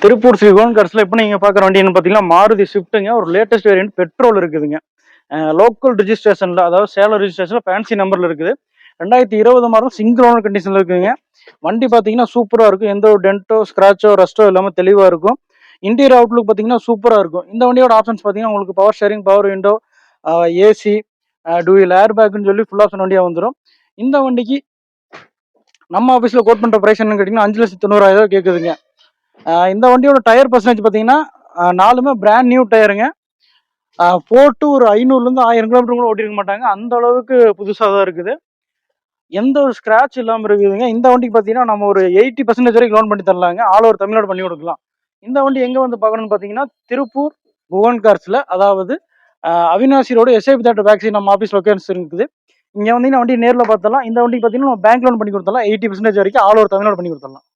Tiruppur Sri cone கார்ஸ்ல இப்போ நீங்க பாக்குற வண்டி என்ன பாத்தீங்கன்னா மாருதி ஸ்விஃப்ட்டுங்க. ஒரு லேட்டஸ்ட் வேரியன்ட் பெட்ரோல் இருக்குதுங்க. லோக்கல் ரிஜிஸ்ட்ரேஷன்ல, அதாவது சேலம் ரிஜிஸ்ட்ரேஷன்ல ஃபேன்சி நம்பர்ல இருக்குது. 2020 மாடல் சிங்கிள் ஓனர் கண்டிஷன்ல இருக்குங்க. வண்டி பாத்தீங்கன்னா சூப்பரா இருக்கும். எந்த ஒரு டென்ட்டோ ஸ்கிராச்சோ ரஸ்ட்டோ இல்லாம தெளிவா இருக்கும். இன்டீரியர் அவுட்லுக் பாத்தீங்கன்னா சூப்பரா இருக்கும். இந்த வண்டியோட ஆப்ஷன்ஸ் பாத்தீங்கன்னா உங்களுக்கு power steering, power window, AC, dual air பேக்னு சொல்லி ஃபுல் ஆப்ஷன் வண்டியா வந்துடும். இந்த வண்டிக்கு நம்ம ஆஃபீஸ்ல கோட் பண்ற பிரைஸ் என்னன்னு கேட்டீங்கன்னா 5,90,000 கேக்குதுங்க. இந்த வண்டியோட டயர் பர்சன்டேஜ் பார்த்தீங்கன்னா நாலுமே பிராண்ட் நியூ டயருங்க. போட்டு ஒரு 500லேருந்து 1000 கிலோமீட்டர் கூட ஓட்டிருக்க மாட்டாங்க. அந்த அளவுக்கு புதுசாக தான் இருக்குது. எந்த ஒரு ஸ்கிராட்ச் இல்லாமல் இருக்குதுங்க. இந்த வண்டிக்கு பார்த்தீங்கன்னா நம்ம ஒரு 80% வரைக்கும் லோன் பண்ணி தரலாங்க. ஆல் ஓவர் தமிழ்நாடு பண்ணி கொடுக்கலாம். இந்த வண்டி எங்கே வந்து பார்க்கணும்னு பார்த்தீங்கன்னா திருப்பூர் புவன் கார்ஸில், அதாவது Avinashi road SIP theatre back side நம்ம ஆஃபீஸ் லொக்கேஷன் இருக்குது. இங்கே வந்தீங்கன்னா வண்டி நேரில் பார்த்தலாம். இந்த வண்டிக்கு பார்த்தீங்கன்னா நம்ம பேங்க் லோன் பண்ணி கொடுத்தலாம். 80% வரைக்கும் ஆல் ஓவர் தமிழ்நாடு பண்ணி கொடுத்துடலாம்.